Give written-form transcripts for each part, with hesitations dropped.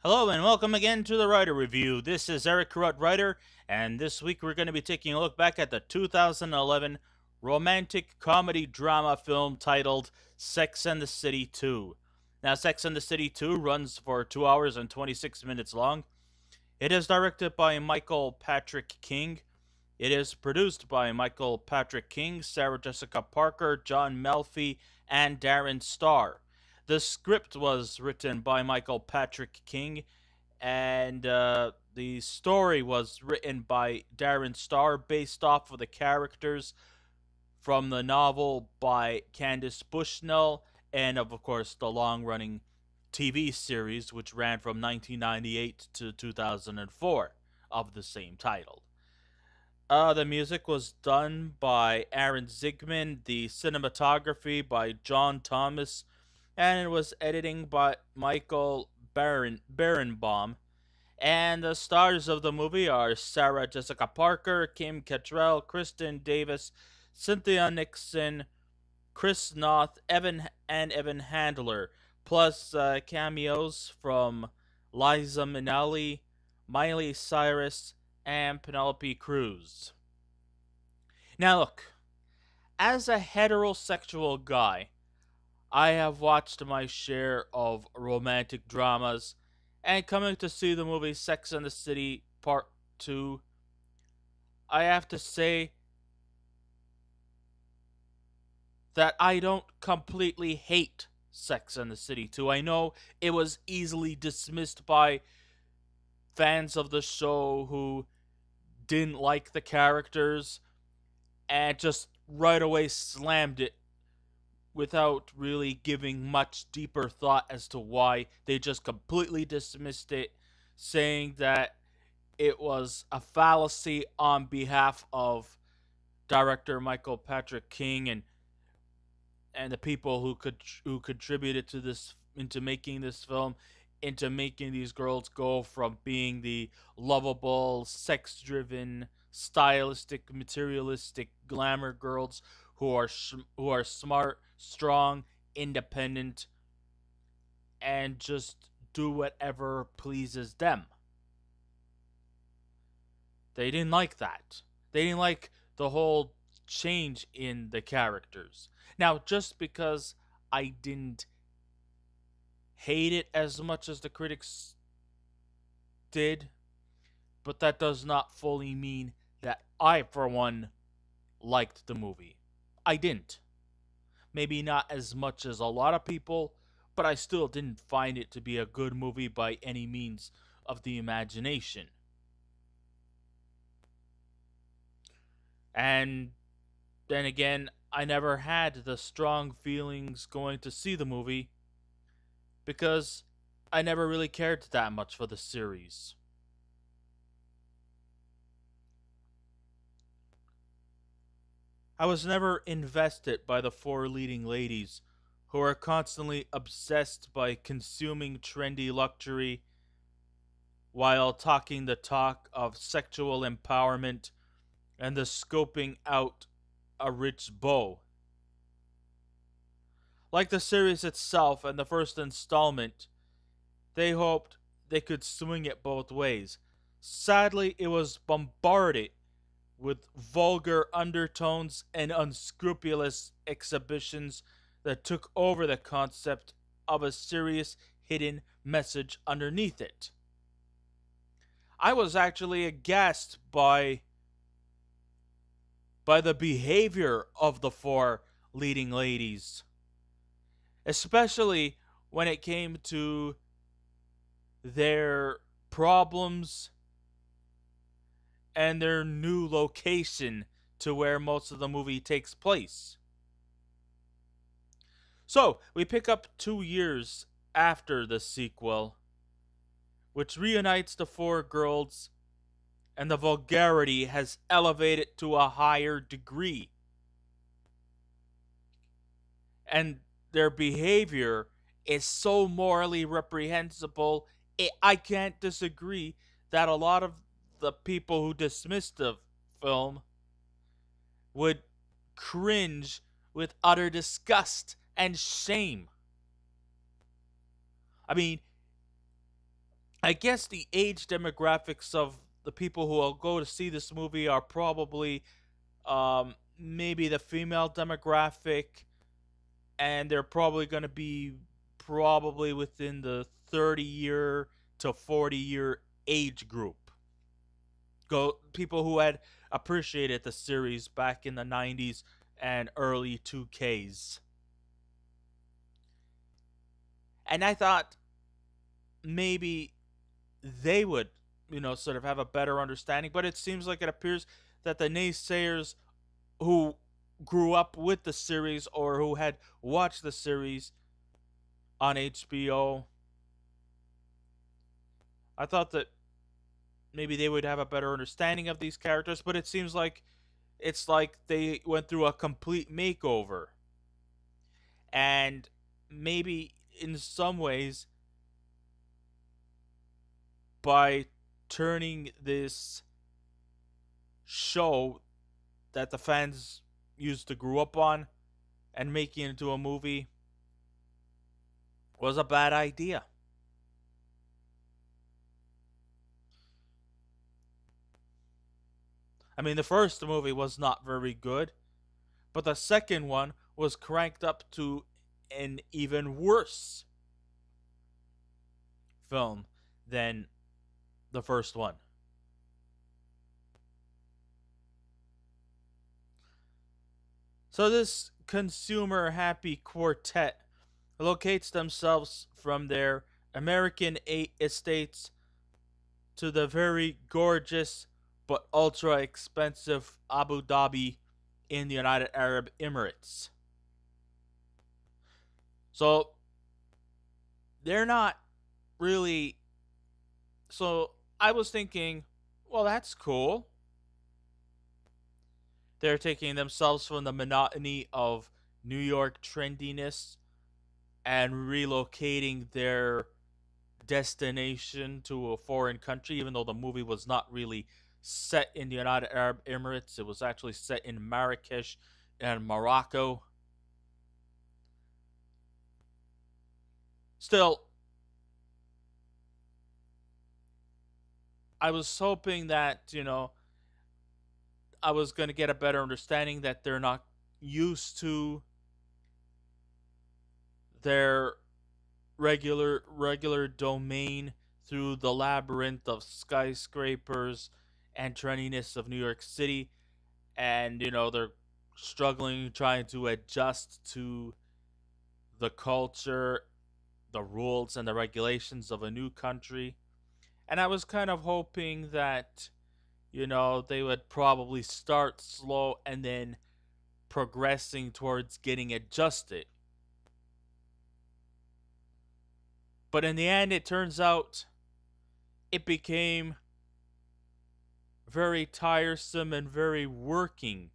Hello and welcome again to the Writer Review. This is Eric Carruth Writer, and this week we're going to be taking a look back at the 2011 romantic comedy drama film titled Sex and the City 2. Now, Sex and the City 2 runs for 2 hours and 26 minutes long. It is directed by Michael Patrick King. It is produced by Michael Patrick King, Sarah Jessica Parker, John Melfi, and Darren Star. The script was written by Michael Patrick King, and the story was written by Darren Star based off of the characters from the novel by Candice Bushnell and, of course, the long running TV series, which ran from 1998 to 2004 of the same title. The music was done by Aaron Zigman, the cinematography by John Thomas, and it was editing by Michael Barenbaum. And the stars of the movie are Sarah Jessica Parker, Kim Cattrall, Kristin Davis, Cynthia Nixon, Evan Handler, plus cameos from Liza Minnelli, Miley Cyrus, and Penelope Cruz. Now, look, as a heterosexual guy, I have watched my share of romantic dramas, and coming to see the movie Sex and the City Part 2, I have to say that I don't completely hate Sex and the City 2. I know it was easily dismissed by fans of the show who didn't like the characters and just right away slammed it without really giving much deeper thought as to why. They just completely dismissed it, saying that it was a fallacy on behalf of director Michael Patrick King and the people who contributed to this into making this film, into making these girls go from being the lovable, sex-driven, stylistic, materialistic glamour girls who are smart, strong, independent, and just do whatever pleases them. They didn't like that. They didn't like the whole change in the characters. Now, just because I didn't hate it as much as the critics did, but that does not fully mean that I, for one, liked the movie. I didn't. Maybe not as much as a lot of people, but I still didn't find it to be a good movie by any means of the imagination. And then again, I never had the strong feelings going to see the movie because I never really cared that much for the series. I was never invested by the four leading ladies who are constantly obsessed by consuming trendy luxury while talking the talk of sexual empowerment and the scoping out a rich beau. Like the series itself and the first installment, they hoped they could swing it both ways. Sadly, it was bombarded with vulgar undertones and unscrupulous exhibitions that took over the concept of a serious hidden message underneath it. I was actually aghast by the behavior of the four leading ladies, especially when it came to their problems and their new location to where most of the movie takes place. So, we pick up 2 years after the sequel, which reunites the four girls, and the vulgarity has elevated to a higher degree. And their behavior is so morally reprehensible, I can't disagree that a lot of the people who dismissed the film would cringe with utter disgust and shame. I mean, I guess the age demographics of the people who will go to see this movie are probably maybe the female demographic, and they're probably going to be probably within the 30-year to 40-year age group. Go people who had appreciated the series back in the 90s and early 2Ks. And I thought maybe they would, sort of have a better understanding, but it seems like it appears that the naysayers who grew up with the series or who had watched the series on HBO, I thought that maybe they would have a better understanding of these characters, but it seems like it's like they went through a complete makeover. And maybe in some ways, by turning this show that the fans used to grow up on and making it into a movie was a bad idea. I mean, the first movie was not very good, but the second one was cranked up to an even worse film than the first one. So, this consumer happy quartet locates themselves from their American estates to the very gorgeous but ultra expensive Abu Dhabi in the United Arab Emirates. So they're not really. So I was thinking, well, that's cool. They're taking themselves from the monotony of New York trendiness and relocating their destination to a foreign country, even though the movie was not really set in the United Arab Emirates. It was actually set in Marrakesh and Morocco. Still, I was hoping that, I was going to get a better understanding that they're not used to their regular domain through the labyrinth of skyscrapers and trendiness of New York City, and they're struggling trying to adjust to the culture, the rules and the regulations of a new country. And I was kind of hoping that they would probably start slow and then progressing towards getting adjusted. But in the end, it turns out it became very tiresome and very working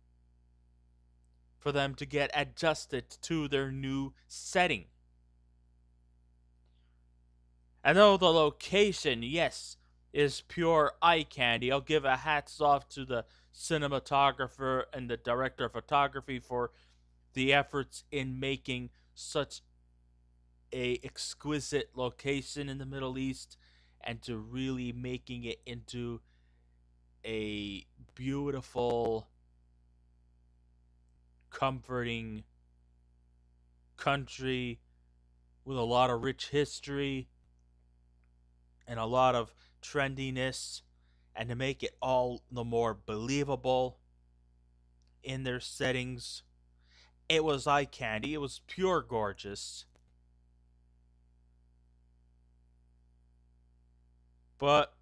for them to get adjusted to their new setting. And though the location, yes, is pure eye candy, I'll give a hats off to the cinematographer and the director of photography for the efforts in making such a exquisite location in the Middle East and to really making it into a beautiful, comforting country with a lot of rich history and a lot of trendiness, and to make it all the more believable in their settings. It was eye candy, it was pure gorgeous. But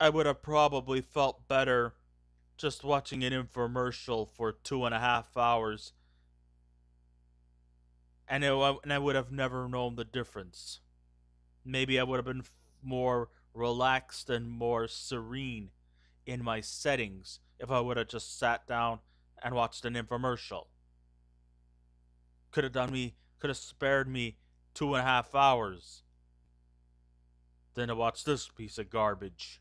I would have probably felt better just watching an infomercial for 2.5 hours, and I would have never known the difference. Maybe I would have been more relaxed and more serene in my settings if I would have just sat down and watched an infomercial. Could have spared me 2.5 hours than to watch this piece of garbage.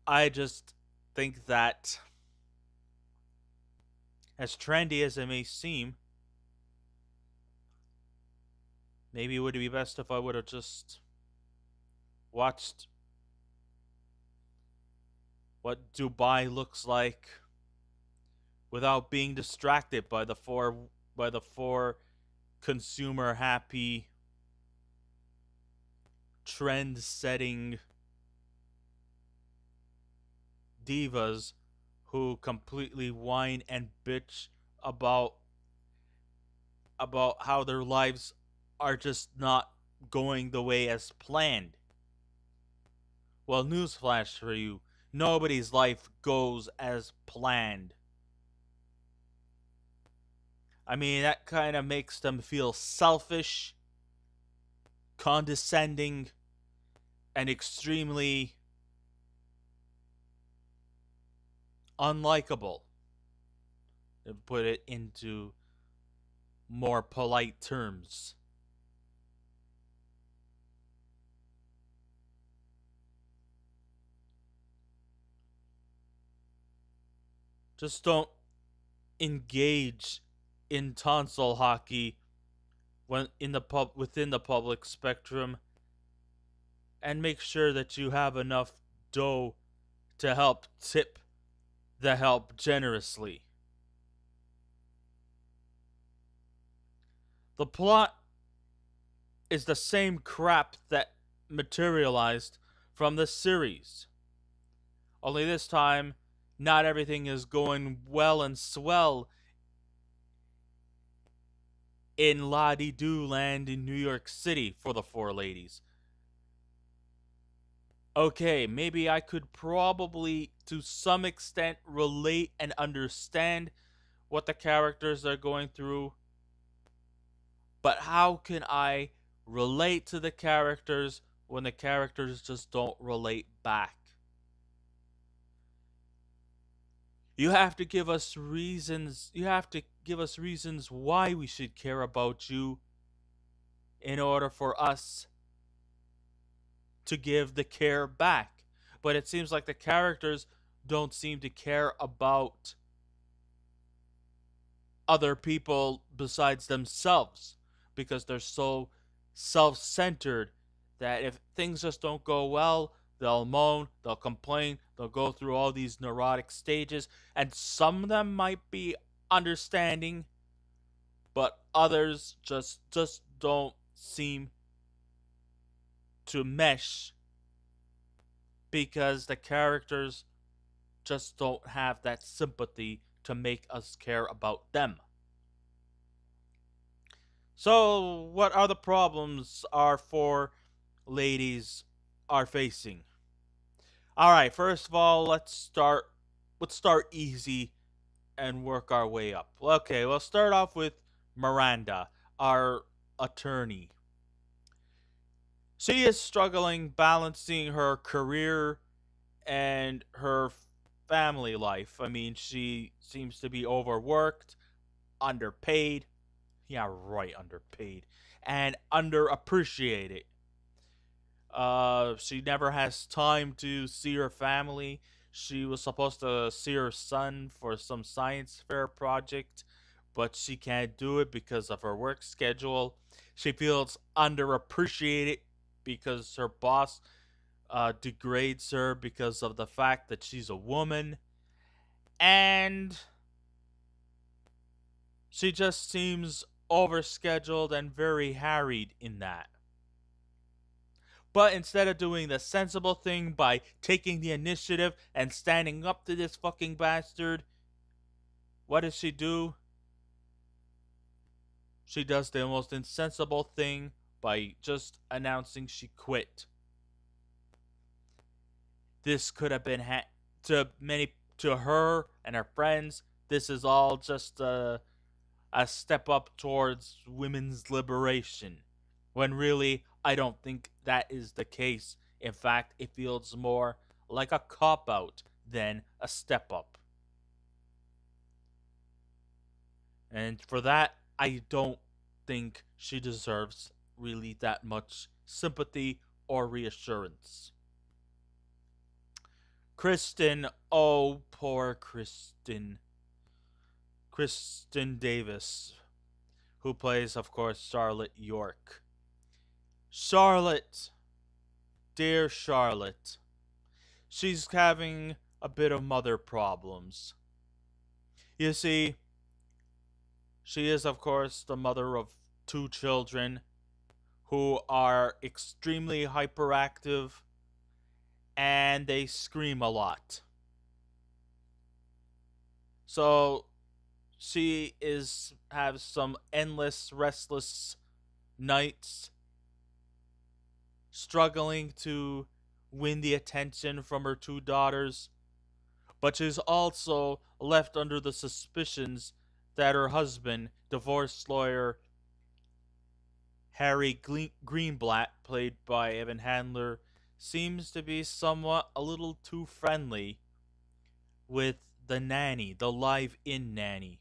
I just think that As trendy as it may seem, maybe it would be best if I would have just watched what Dubai looks like without being distracted by the four consumer happy trend setting divas who completely whine and bitch about how their lives are just not going the way as planned. Well, newsflash for you, nobody's life goes as planned. I mean, that kind of makes them feel selfish, condescending, and extremely unlikable, to put it into more polite terms. Just don't engage in tonsil hockey when in the within the public spectrum, and make sure that you have enough dough to help tip the help generously. The plot is the same crap that materialized from the series. Only this time, not everything is going well and swell in La Di Doo Land in New York City for the four ladies. Okay, maybe I could probably, to some extent, relate and understand what the characters are going through, but how can I relate to the characters when the characters just don't relate back? You have to give us reasons. You have to give us reasons why we should care about you in order for us to give the care back. But it seems like the characters don't seem to care about other people besides themselves because they're so self centered that if things just don't go well, they'll moan, they'll complain, they'll go through all these neurotic stages, and some of them might be understanding, but others just don't seem to mesh because the characters just don't have that sympathy to make us care about them. So, what are the problems our four ladies are facing? All right, first of all, let's start easy and work our way up. Okay, we'll start off with Miranda, our attorney. She is struggling balancing her career and her family life. I mean, she seems to be overworked, underpaid. Yeah, right, underpaid. And underappreciated. She never has time to see her family. She was supposed to see her son for some science fair project, but she can't do it because of her work schedule. She feels underappreciated because her boss degrades her because of the fact that she's a woman. And she just seems overscheduled and very harried in that. But instead of doing the sensible thing by taking the initiative and standing up to this fucking bastard, what does she do? She does the most insensible thing by just announcing she quit. This could have been to her and her friends. This is all just a step up towards women's liberation. When really, I don't think that is the case. In fact, it feels more like a cop out than a step up. And for that, I don't think she deserves really that much sympathy or reassurance. Kristin, oh, poor Kristin. Kristin Davis, who plays, of course, Charlotte York. Charlotte, dear Charlotte, she's having a bit of mother problems. You see, she is, of course, the mother of two children who are extremely hyperactive and they scream a lot. So she is has some endless restless nights struggling to win the attention from her two daughters, but she's also left under the suspicions that her husband, divorce lawyer Harry Greenblatt, played by Evan Handler, seems to be somewhat a little too friendly with the nanny, the live-in nanny.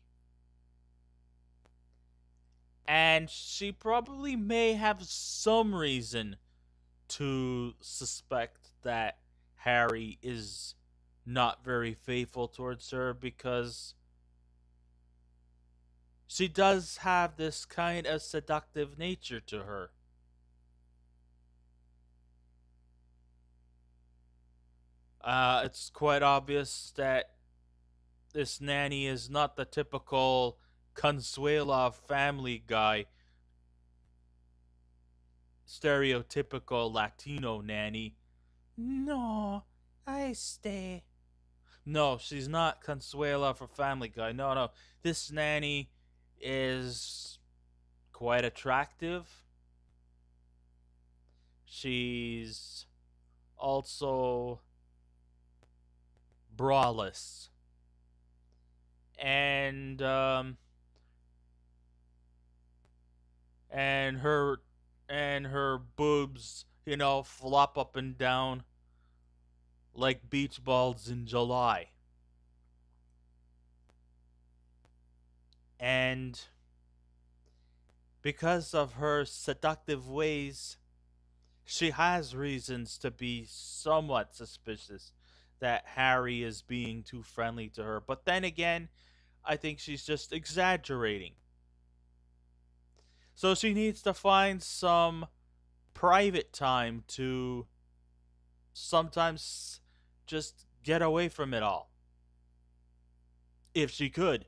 And she probably may have some reason to suspect that Harry is not very faithful towards her because she does have this kind of seductive nature to her. It's quite obvious that this nanny is not the typical Consuela Family Guy, stereotypical Latino nanny. No, I stay. No, she's not Consuela for Family Guy. No, no. This nanny is quite attractive. She's also braless. And and her and her boobs, flop up and down like beach balls in July. And because of her seductive ways, she has reasons to be somewhat suspicious that Harry is being too friendly to her. But then again, I think she's just exaggerating. So she needs to find some private time to sometimes just get away from it all. If she could.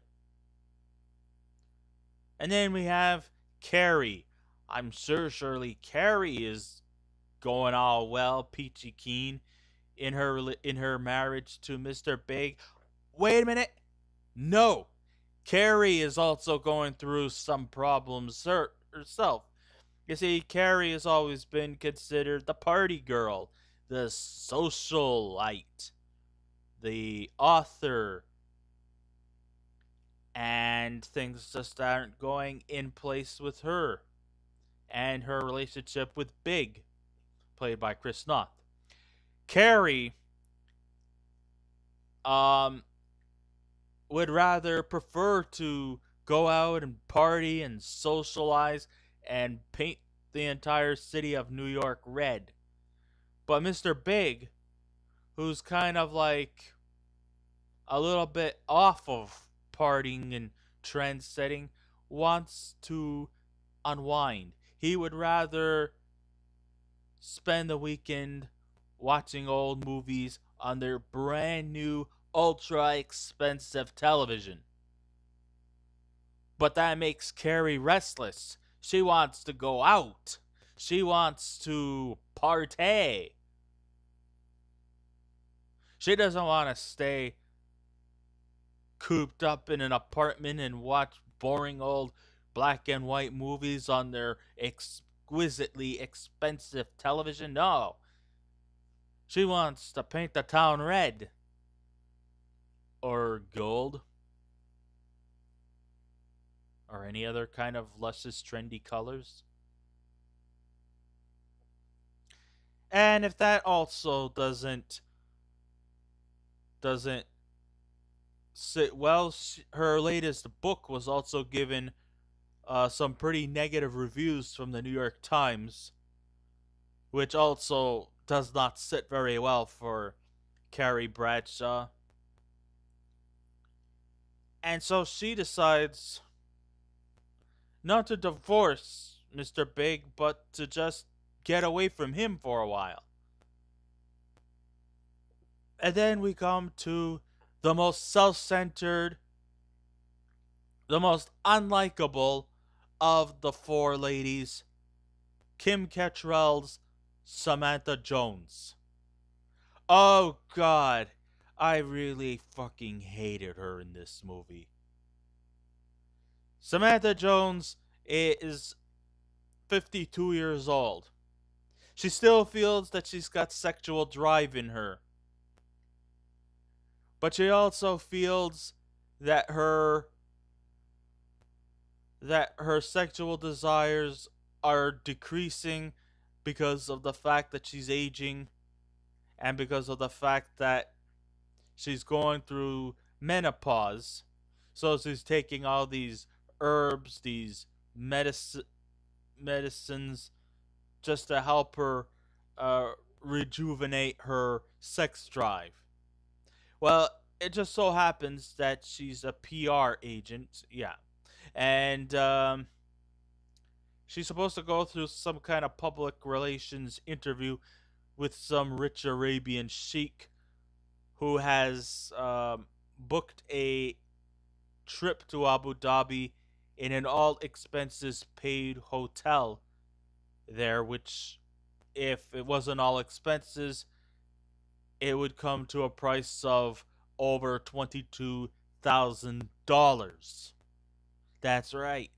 And then we have Carrie. I'm sure surely Carrie is going all well, peachy keen in her marriage to Mr. Big. Wait a minute. No. Carrie is also going through some problems herself. You see, Carrie has always been considered the party girl, the socialite, the author, and things just aren't going in place with her and her relationship with Big, played by Chris Noth. Carrie um would rather prefer to go out and party and socialize and paint the entire city of New York red. But Mr. Big, who's kind of like a little bit off of partying and trend setting, wants to unwind. He would rather spend the weekend watching old movies on their brand new, ultra expensive television. But that makes Carrie restless. She wants to go out. She wants to partay. She doesn't want to stay cooped up in an apartment and watch boring old black and white movies on their exquisitely expensive television. No. She wants to paint the town red. Or gold. Or any other kind of luscious, trendy colors. And if that also doesn't sit well, her latest book was also given some pretty negative reviews from the New York Times, which also does not sit very well for Carrie Bradshaw. And so she decides not to divorce Mr. Big, but to just get away from him for a while. And then we come to the most self centered, the most unlikable of the four ladies, Kim Cattrall's Samantha Jones. Oh, God. I really fucking hated her in this movie. Samantha Jones is 52 years old. She still feels that she's got sexual drive in her. But she also feels that her sexual desires are decreasing because of the fact that she's aging and because of the fact that she's going through menopause. So she's taking all these herbs, these medicines just to help her rejuvenate her sex drive. Well, it just so happens that she's a PR agent, yeah, and she's supposed to go through some kind of public relations interview with some rich Arabian sheik who has booked a trip to Abu Dhabi in an all expenses paid hotel there, which, if it wasn't all expenses, it would come to a price of over $22,000. That's right.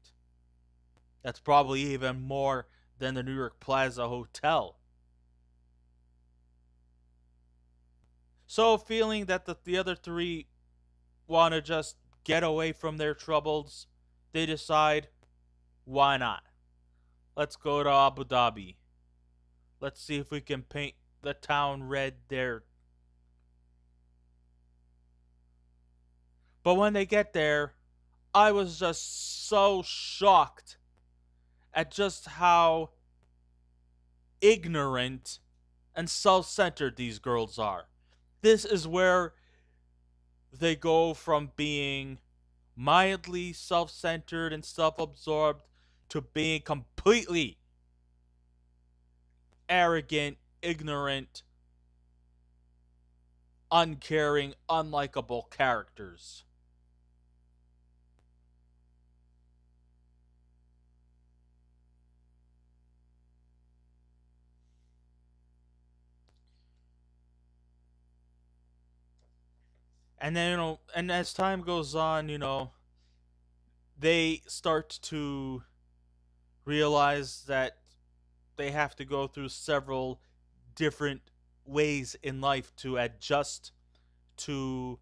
That's probably even more than the New York Plaza Hotel. So, feeling that the other three want to just get away from their troubles, they decide, why not? Let's go to Abu Dhabi. Let's see if we can paint the town red there. But when they get there, I was just so shocked at just how ignorant and self centered these girls are. This is where they go from being mildly self centered and self absorbed to being completely arrogant, ignorant, uncaring, unlikable characters. And then, and as time goes on, they start to realize that they have to go through several different ways in life to adjust to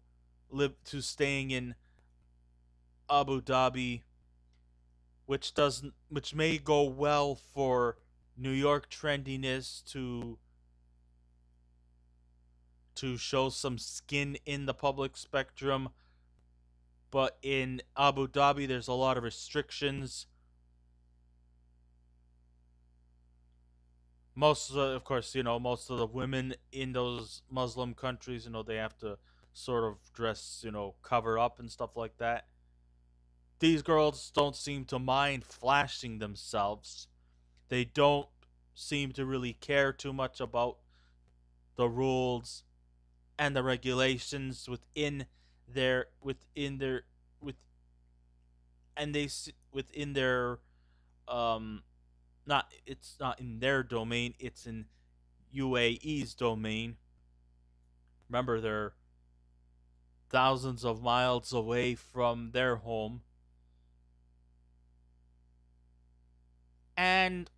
live to staying in Abu Dhabi, which may go well for New York trendiness to show some skin in the public spectrum, but in Abu Dhabi there's a lot of restrictions. Of course, most of the women in those Muslim countries, they have to sort of dress, cover up and stuff like that. These girls don't seem to mind flashing themselves. They don't seem to really care too much about the rules and the regulations within their with and they within their not it's not in their domain, it's in UAE's domain. Remember, they're thousands of miles away from their home. And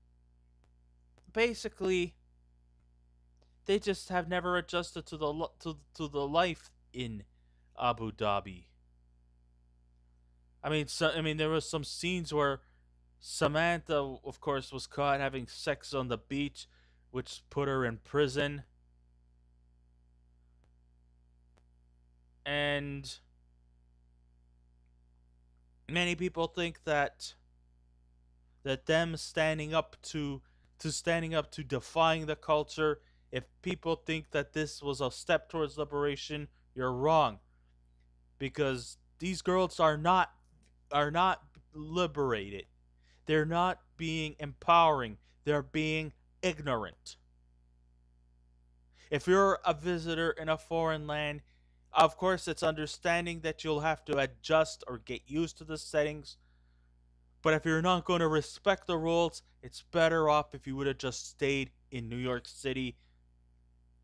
basically, they just have never adjusted to the life in Abu Dhabi. There was some scenes where Samantha, of course, was caught having sex on the beach, which put her in prison. And many people think that them standing up to defying the culture, if people think that this was a step towards liberation, you're wrong, because these girls are not liberated. They're not being empowering. They're being ignorant. If you're a visitor in a foreign land, of course it's understanding that you'll have to adjust or get used to the settings. But if you're not going to respect the rules, it's better off if you would have just stayed in New York City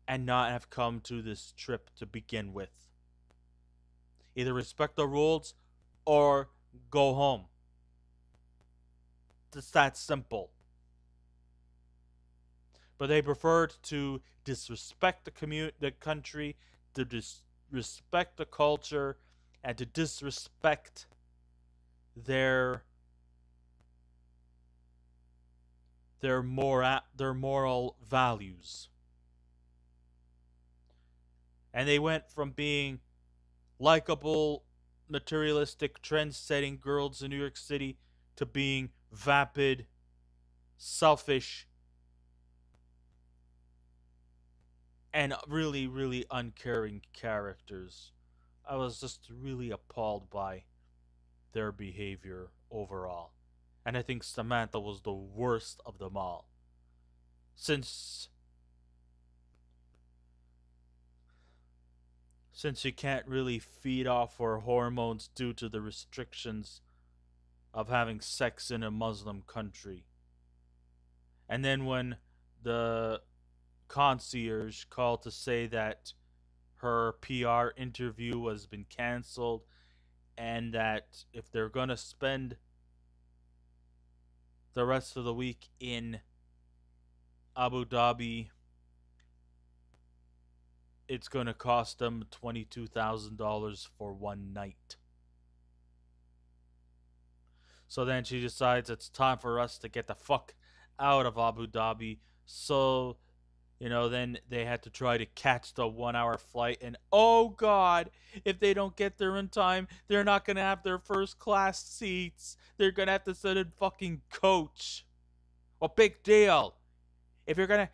and not have come to this trip to begin with. Either respect the rules or go home. It's that simple. But they preferred to disrespect the country, to disrespect the culture, and to disrespect their their moral values. And they went from being likable, materialistic, trend-setting girls in New York City to being vapid, selfish, and really, really uncaring characters. I was just really appalled by their behavior overall. And I think Samantha was the worst of them all. Since she can't really feed off her hormones due to the restrictions of having sex in a Muslim country. And then when the concierge called to say that her PR interview has been canceled and that if they're going to spend the rest of the week in Abu Dhabi, it's going to cost them $22,000 for one night. So then she decides it's time for us to get the fuck out of Abu Dhabi. So, then they had to try to catch the 1 hour flight. And oh god, if they don't get there in time, they're not going to have their first class seats. They're going to have to sit in fucking coach. Well, big deal. If you're gonna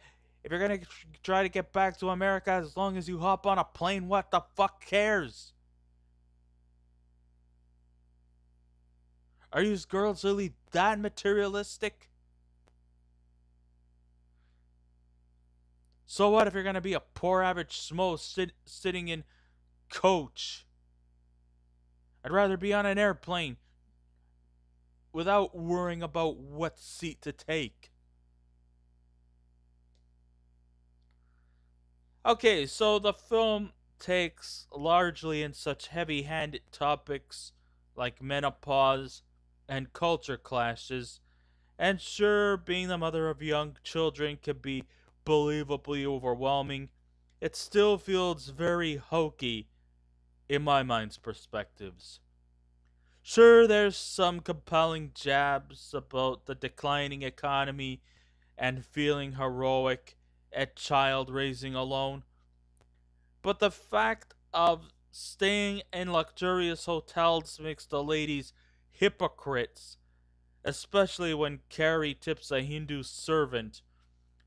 try to get back to America, as long as you hop on a plane, what the fuck cares? Are you girls really that materialistic? So what if you're gonna be a poor average schmo sitting in coach? I'd rather be on an airplane without worrying about what seat to take. Okay, so the film takes largely in such heavy-handed topics like menopause and culture clashes, and sure, being the mother of young children can be believably overwhelming, it still feels very hokey in my mind's perspectives. Sure, there's some compelling jabs about the declining economy and feeling heroic at child raising alone, but the fact of staying in luxurious hotels makes the ladies hypocrites, especially when Carrie tips a Hindu servant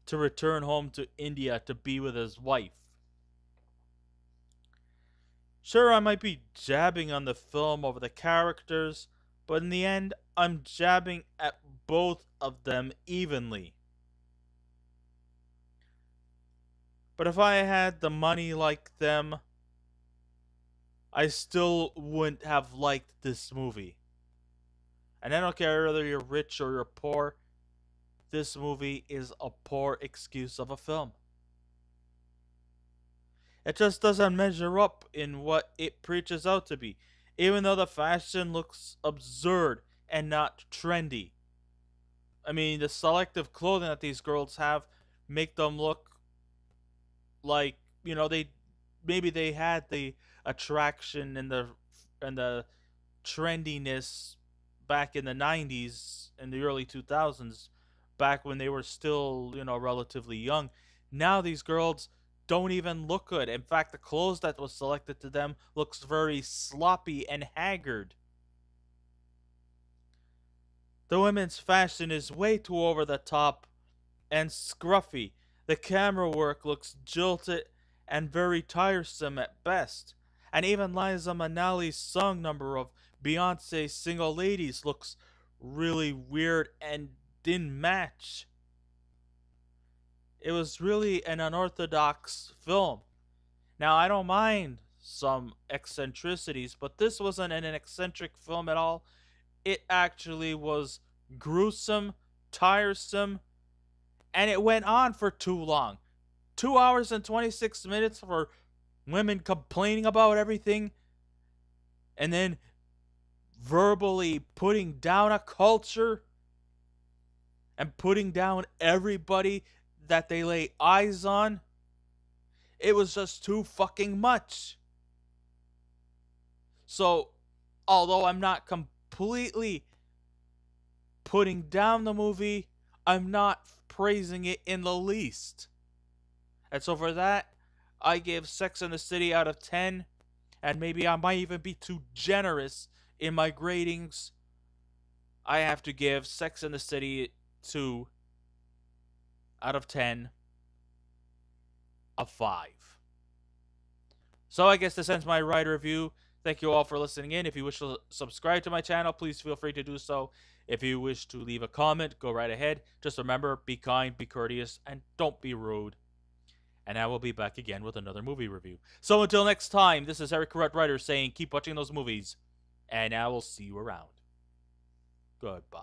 to return home to India to be with his wife. Sure, I might be jabbing on the film over the characters, but in the end, I'm jabbing at both of them evenly. But if I had the money like them, I still wouldn't have liked this movie. And I don't care whether you're rich or you're poor, this movie is a poor excuse of a film. It just doesn't measure up in what it preaches out to be, even though the fashion looks absurd and not trendy. I mean, the selective clothing that these girls have make them look like, they maybe they had the attraction and the trendiness back in the 90s and the early 2000s, back when they were still, relatively young. Now these girls don't even look good. In fact, the clothes that was selected to them looks very sloppy and haggard. The women's fashion is way too over the top and scruffy. The camera work looks jilted and very tiresome at best. And even Liza Minnelli's song number of Beyonce's Single Ladies looks really weird and didn't match. It was really an unorthodox film. Now, I don't mind some eccentricities, but this wasn't an eccentric film at all. It actually was gruesome, tiresome, and it went on for too long. 2 hours and 26 minutes for women complaining about everything and then verbally putting down a culture and putting down everybody that they lay eyes on. It was just too fucking much. So, although I'm not completely putting down the movie, I'm not praising it in the least. And so for that, I give Sex and the City out of 10. And maybe I might even be too generous in my gradings. I have to give Sex and the City 2 out of 10 a 5. So I guess this ends my writer review. Thank you all for listening in. If you wish to subscribe to my channel, please feel free to do so. If you wish to leave a comment, go right ahead. Just remember, be kind, be courteous, and don't be rude. And I will be back again with another movie review. So until next time, this is Eric Corrupt Writer saying keep watching those movies, and I will see you around. Goodbye.